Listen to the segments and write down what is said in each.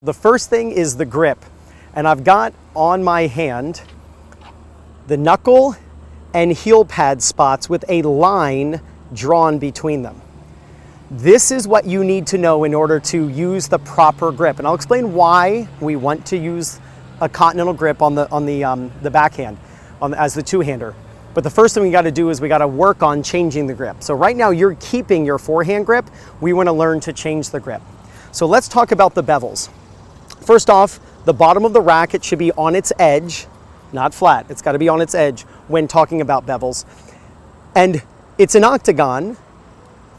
The first thing is the grip, and I've got on my hand the knuckle and heel pad spots with a line drawn between them. This is what you need to know in order to use the proper grip, and I'll explain why we want to use a continental grip on the backhand as the two-hander. But the first thing we got to do is we got to work on changing the grip. So right now you're keeping your forehand grip. We want to learn to change the grip. So let's talk about the bevels. First off, the bottom of the racket should be on its edge, not flat. It's got to be on its edge when talking about bevels. And it's an octagon,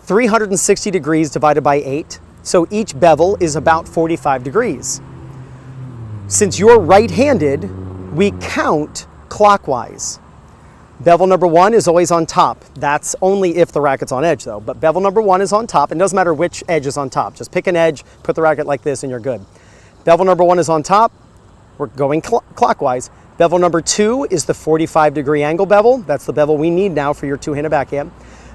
360 degrees divided by 8. So each bevel is about 45 degrees. Since you're right-handed, we count clockwise. Bevel number 1 is always on top. That's only if the racket's on edge though. But bevel number 1 is on top. It doesn't matter which edge is on top. Just pick an edge, put the racket like this, and you're good. Bevel number 1 is on top. We're going clockwise. Bevel number 2 is the 45-degree angle bevel. That's the bevel we need now for your two-handed backhand.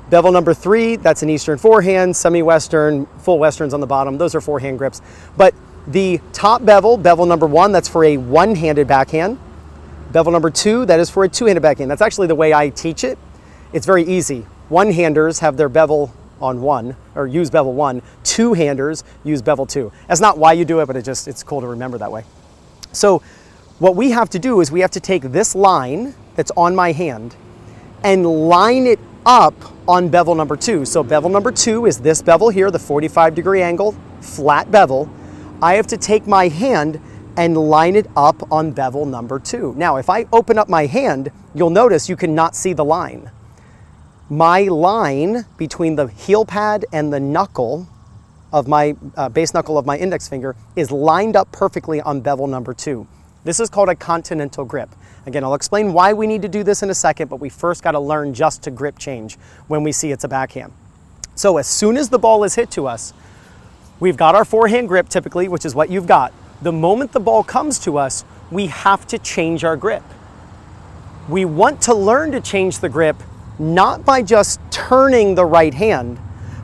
Bevel number 3, that's an Eastern forehand, semi-Western, full Westerns on the bottom. Those are forehand grips. But the top bevel, bevel number 1, that's for a one-handed backhand. Bevel number 2, that is for a two-handed backhand. That's actually the way I teach it. It's very easy. One-handers have their bevel on 1, or use bevel 1. Two-handers use bevel 2. That's not why you do it, but it's cool to remember that way. So what we have to do is we have to take this line that's on my hand and line it up on bevel number 2. So bevel number 2 is this bevel here, the 45-degree angle, flat bevel. I have to take my hand and line it up on bevel number 2. Now, if I open up my hand, you'll notice you cannot see the line. My line between the heel pad and the knuckle of my base knuckle of my index finger is lined up perfectly on bevel number 2. This is called a continental grip. Again, I'll explain why we need to do this in a second, but we first got to learn just to grip change when we see it's a backhand. So as soon as the ball is hit to us, we've got our forehand grip typically, which is what you've got. The moment the ball comes to us, we have to change our grip. We want to learn to change the grip not by just turning the right hand,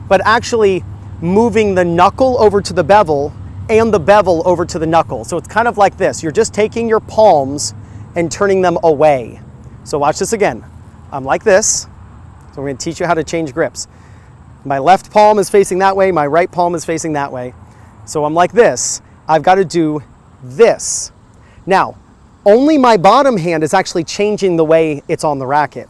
but actually moving the knuckle over to the bevel and the bevel over to the knuckle. So it's kind of like this. You're just taking your palms and turning them away. So watch this again. I'm like this. So we're going to teach you how to change grips. My left palm is facing that way. My right palm is facing that way. So I'm like this. I've got to do this. Now, only my bottom hand is actually changing the way it's on the racket.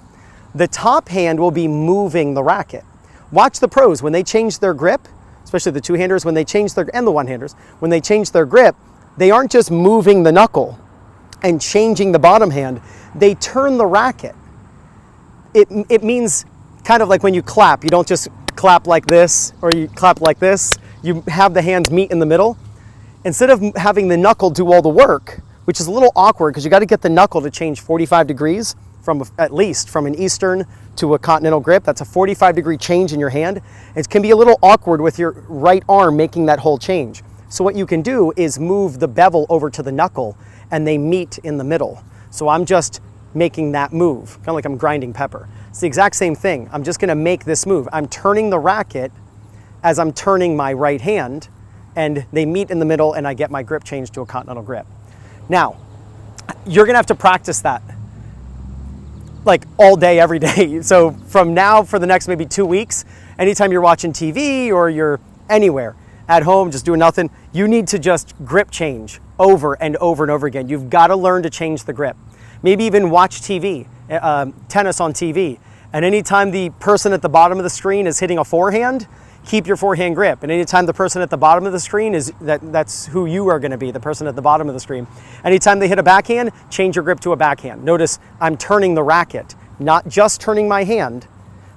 The top hand will be moving the racket. Watch the pros. When they change their grip, especially the two-handers, when they change their, and the one-handers, when they change their grip, they aren't just moving the knuckle and changing the bottom hand. They turn the racket. It means kind of like when you clap. You don't just clap like this or you clap like this. You have the hands meet in the middle. Instead of having the knuckle do all the work, which is a little awkward because you got to get the knuckle to change 45 degrees from at least from an Eastern to a continental grip. That's a 45-degree change in your hand. It can be a little awkward with your right arm making that whole change. So what you can do is move the bevel over to the knuckle and they meet in the middle. So I'm just making that move, kind of like I'm grinding pepper. It's the exact same thing. I'm just going to make this move. I'm turning the racket as I'm turning my right hand, and they meet in the middle and I get my grip change to a continental grip. Now, you're going to have to practice that like all day, every day. So from now for the next maybe 2 weeks, anytime you're watching TV or you're anywhere at home just doing nothing, you need to just grip change over and over and over again. You've got to learn to change the grip. Maybe even watch TV, tennis on TV. And anytime the person at the bottom of the screen is hitting a forehand, keep your forehand grip. And anytime the person at the bottom of the screen is, that's who you are going to be, the person at the bottom of the screen. Anytime they hit a backhand, change your grip to a backhand. Notice I'm turning the racket, not just turning my hand,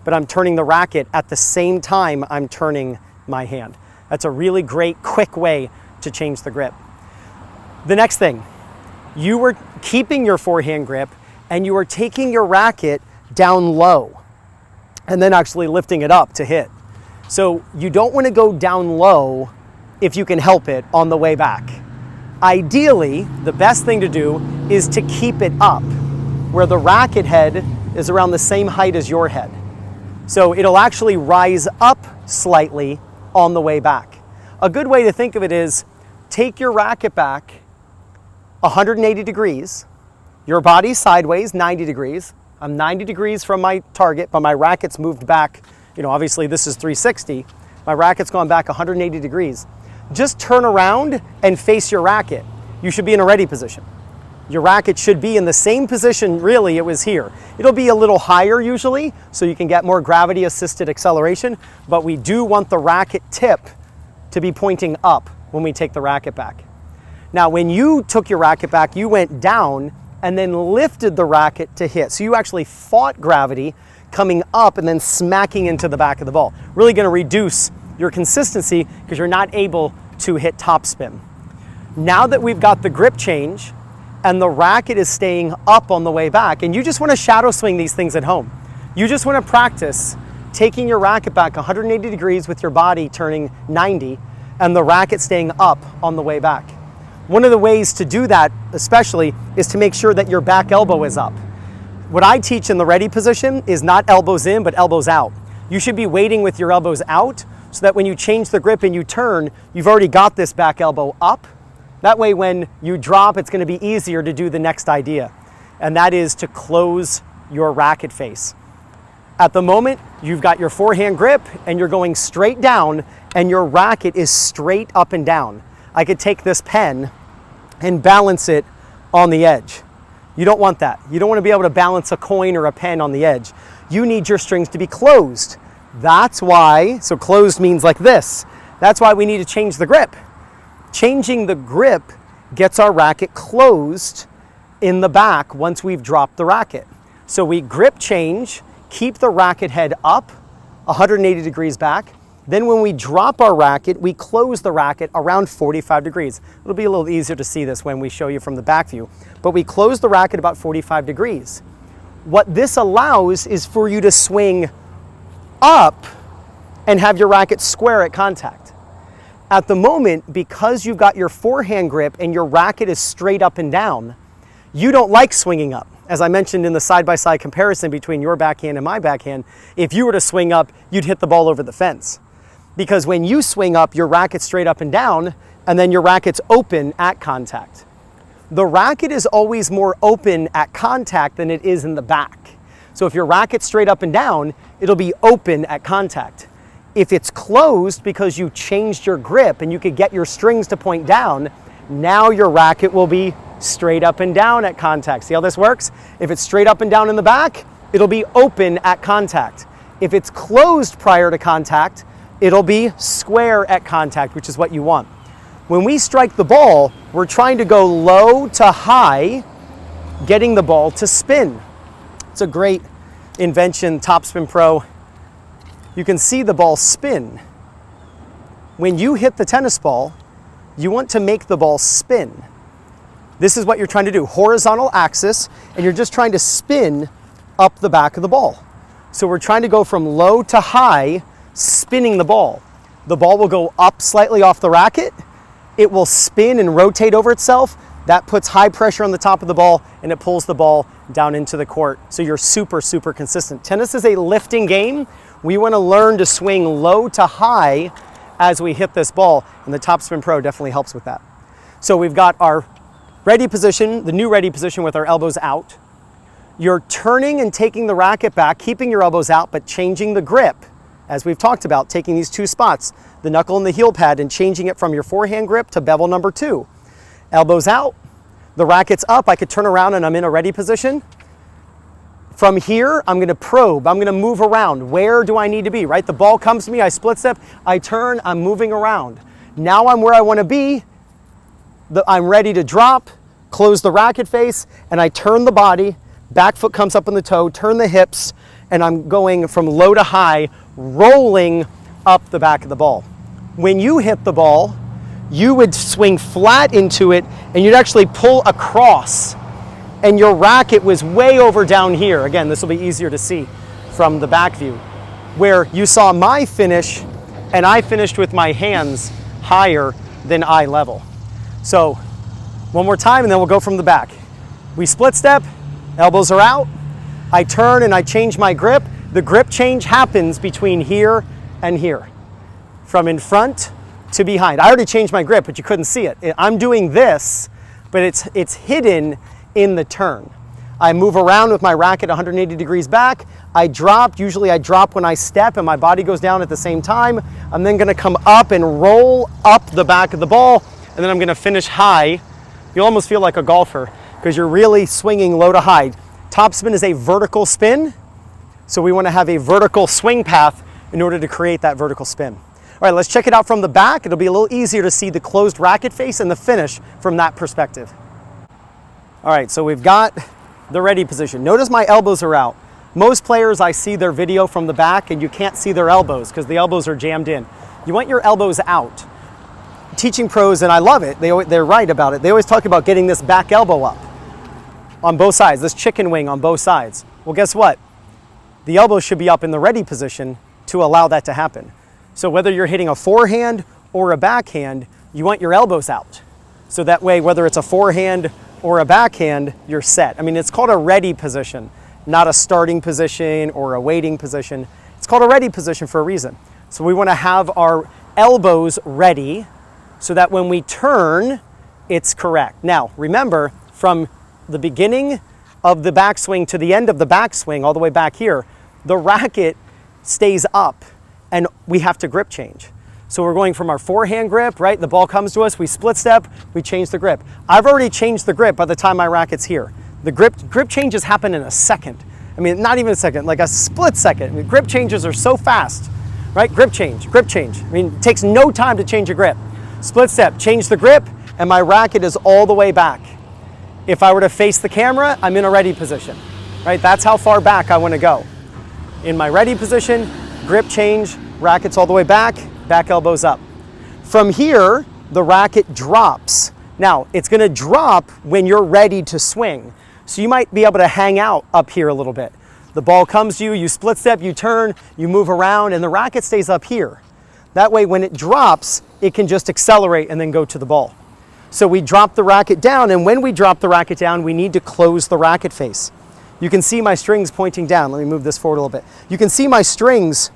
but I'm turning the racket at the same time I'm turning my hand. That's a really great, quick way to change the grip. The next thing, you were keeping your forehand grip and you are taking your racket down low and then actually lifting it up to hit. So you don't want to go down low if you can help it on the way back. Ideally, the best thing to do is to keep it up where the racket head is around the same height as your head. So it'll actually rise up slightly on the way back. A good way to think of it is take your racket back 180 degrees, your body sideways 90 degrees. I'm 90 degrees from my target, but my racket's moved back. Obviously this is 360. My racket's gone back 180 degrees. Just turn around and face your racket. You should be in a ready position. Your racket should be in the same position, really, it was here. It'll be a little higher usually, so you can get more gravity-assisted acceleration, but we do want the racket tip to be pointing up when we take the racket back. Now, when you took your racket back, you went down and then lifted the racket to hit. So you actually fought gravity coming up and then smacking into the back of the ball. Really gonna reduce your consistency because you're not able to hit topspin. Now that we've got the grip change and the racket is staying up on the way back, and you just wanna shadow swing these things at home. You just wanna practice taking your racket back 180 degrees with your body turning 90 and the racket staying up on the way back. One of the ways to do that especially is to make sure that your back elbow is up. What I teach in the ready position is not elbows in, but elbows out. You should be waiting with your elbows out so that when you change the grip and you turn, you've already got this back elbow up. That way when you drop, it's gonna be easier to do the next idea, and that is to close your racket face. At the moment, you've got your forehand grip and you're going straight down and your racket is straight up and down. I could take this pen and balance it on the edge. You don't want that. You don't want to be able to balance a coin or a pen on the edge. You need your strings to be closed. That's why, so closed means like this. That's why we need to change the grip. Changing the grip gets our racket closed in the back once we've dropped the racket. So we grip change, keep the racket head up 180 degrees back. Then when we drop our racket, we close the racket around 45 degrees. It'll be a little easier to see this when we show you from the back view, but we close the racket about 45 degrees. What this allows is for you to swing up and have your racket square at contact. At the moment, because you've got your forehand grip and your racket is straight up and down, you don't like swinging up. As I mentioned in the side-by-side comparison between your backhand and my backhand, if you were to swing up, you'd hit the ball over the fence. Because when you swing up, your racket's straight up and down, and then your racket's open at contact. The racket is always more open at contact than it is in the back. So if your racket's straight up and down, it'll be open at contact. If it's closed because you changed your grip and you could get your strings to point down, now your racket will be straight up and down at contact. See how this works? If it's straight up and down in the back, it'll be open at contact. If it's closed prior to contact, it'll be square at contact, which is what you want. When we strike the ball, we're trying to go low to high, getting the ball to spin. It's a great invention, Topspin Pro. You can see the ball spin. When you hit the tennis ball, you want to make the ball spin. This is what you're trying to do, horizontal axis, and you're just trying to spin up the back of the ball. So we're trying to go from low to high, spinning the ball. The ball will go up slightly off the racket. It will spin and rotate over itself. That puts high pressure on the top of the ball and it pulls the ball down into the court. So you're super, super consistent. Tennis is a lifting game. We want to learn to swing low to high as we hit this ball, and the Topspin Pro definitely helps with that. So we've got our ready position, the new ready position with our elbows out. You're turning and taking the racket back, keeping your elbows out, but changing the grip. As we've talked about, taking these two spots, the knuckle and the heel pad, and changing it from your forehand grip to bevel number 2. Elbows out, the racket's up, I could turn around and I'm in a ready position. From here, I'm gonna probe, I'm gonna move around. Where do I need to be, right? The ball comes to me, I split step, I turn, I'm moving around. Now I'm where I wanna be, I'm ready to drop, close the racket face, and I turn the body, back foot comes up on the toe, turn the hips, and I'm going from low to high, rolling up the back of the ball. When you hit the ball, you would swing flat into it and you'd actually pull across, and your racket was way over down here. Again, this will be easier to see from the back view, where you saw my finish and I finished with my hands higher than eye level. So one more time and then we'll go from the back. We split step, elbows are out, I turn and I change my grip. The grip change happens between here and here. From in front to behind. I already changed my grip, but you couldn't see it. I'm doing this, but it's hidden in the turn. I move around with my racket 180 degrees back. I dropped. Usually I drop when I step and my body goes down at the same time. I'm then going to come up and roll up the back of the ball, and then I'm going to finish high. You almost feel like a golfer because you're really swinging low to high. Topspin is a vertical spin, so we want to have a vertical swing path in order to create that vertical spin. All right, let's check it out from the back. It'll be a little easier to see the closed racket face and the finish from that perspective. All right, so we've got the ready position. Notice my elbows are out. Most players, I see their video from the back and you can't see their elbows because the elbows are jammed in. You want your elbows out. Teaching pros, and I love it, they're right about it. They always talk about getting this back elbow up on both sides, this chicken wing on both sides. Well, guess what? The elbow should be up in the ready position to allow that to happen. So whether you're hitting a forehand or a backhand, you want your elbows out. So that way, whether it's a forehand or a backhand, you're set. I mean, it's called a ready position, not a starting position or a waiting position. It's called a ready position for a reason. So we want to have our elbows ready so that when we turn, it's correct. Now, remember, from the beginning of the backswing to the end of the backswing, all the way back here, the racket stays up and we have to grip change. So we're going from our forehand grip, right? The ball comes to us, we split step, we change the grip. I've already changed the grip by the time my racket's here. The grip changes happen in a second. I mean, not even a second, like a split second. I mean, grip changes are so fast, right? Grip change, grip change. I mean, it takes no time to change a grip. Split step, change the grip, and my racket is all the way back. If I were to face the camera, I'm in a ready position, right? That's how far back I want to go. In my ready position, grip change, racket's all the way back elbows up. From here, the racket drops. Now, it's going to drop when you're ready to swing. So you might be able to hang out up here a little bit. The ball comes to you, you split step, you turn, you move around, and the racket stays up here. That way, when it drops, it can just accelerate and then go to the ball. So we drop the racket down, and when we drop the racket down, we need to close the racket face. You can see my strings pointing down. Let me move this forward a little bit. You can see my strings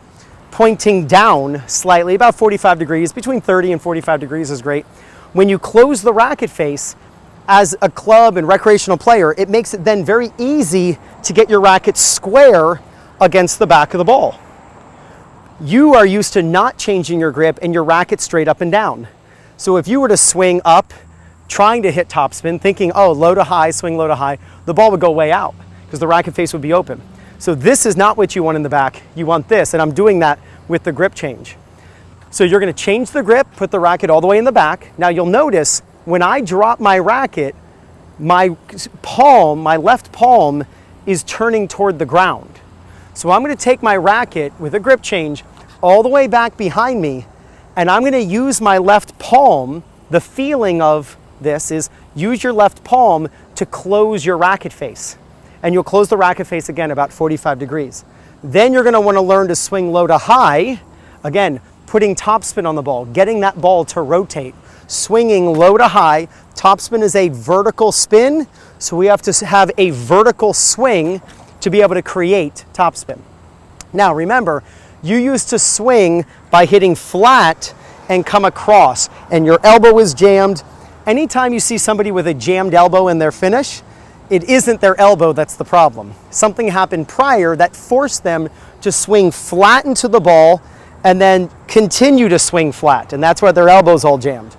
pointing down slightly, about 45 degrees, between 30 and 45 degrees is great. When you close the racket face, as a club and recreational player, it makes it then very easy to get your racket square against the back of the ball. You are used to not changing your grip and your racket straight up and down. So if you were to swing up, trying to hit topspin, thinking, oh, low to high, swing low to high, the ball would go way out because the racket face would be open. So this is not what you want in the back. You want this, and I'm doing that with the grip change. So you're going to change the grip, put the racket all the way in the back. Now you'll notice when I drop my racket, my palm, my left palm is turning toward the ground. So I'm going to take my racket with a grip change all the way back behind me, and I'm going to use my left palm. The feeling of this is use your left palm to close your racket face. And you'll close the racket face again about 45 degrees. Then you're going to want to learn to swing low to high. Again, putting topspin on the ball, getting that ball to rotate, swinging low to high. Topspin is a vertical spin, so we have to have a vertical swing to be able to create topspin. Now remember, you used to swing by hitting flat and come across, and your elbow is jammed. Anytime you see somebody with a jammed elbow in their finish, it isn't their elbow that's the problem. Something happened prior that forced them to swing flat into the ball and then continue to swing flat, and that's why their elbow's all jammed.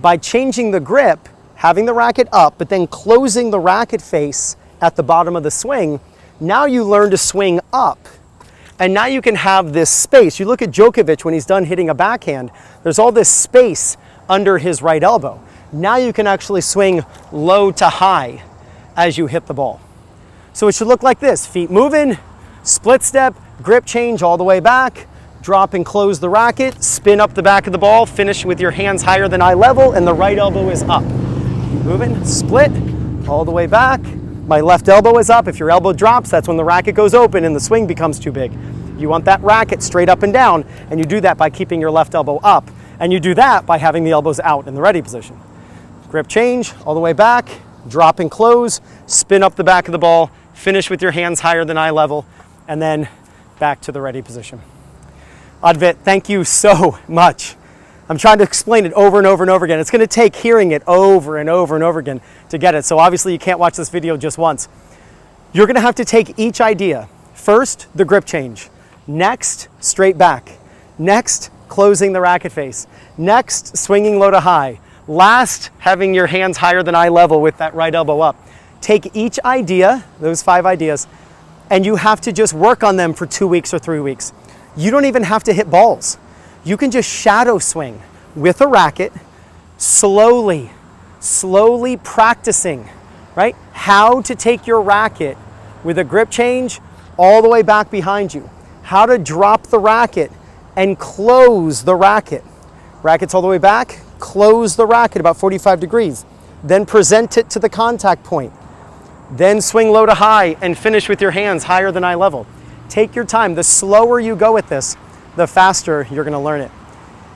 By changing the grip, having the racket up, but then closing the racket face at the bottom of the swing, now you learn to swing up. And now you can have this space. You look at Djokovic when he's done hitting a backhand, there's all this space under his right elbow. Now you can actually swing low to high as you hit the ball. So it should look like this: feet moving, split step, grip change all the way back, drop and close the racket, spin up the back of the ball, finish with your hands higher than eye level, and the right elbow is up. Moving, split, all the way back. My left elbow is up. If your elbow drops, that's when the racket goes open and the swing becomes too big. You want that racket straight up and down, and you do that by keeping your left elbow up, and you do that by having the elbows out in the ready position. Grip change, all the way back, drop and close, spin up the back of the ball, finish with your hands higher than eye level, and then back to the ready position. Advit, thank you so much. I'm trying to explain it over and over and over again. It's going to take hearing it over and over and over again to get it. So obviously you can't watch this video just once. You're going to have to take each idea. First, the grip change. Next, straight back. Next, closing the racket face. Next, swinging low to high. Last, having your hands higher than eye level with that right elbow up. Take each idea, those 5 ideas, and you have to just work on them for 2 weeks or 3 weeks. You don't even have to hit balls. You can just shadow swing with a racket, slowly practicing, right? How to take your racket with a grip change all the way back behind you. How to drop the racket and close the racket. Racket's all the way back, close the racket about 45 degrees. Then present it to the contact point. Then swing low to high and finish with your hands higher than eye level. Take your time. The slower you go with this, the faster you're going to learn it.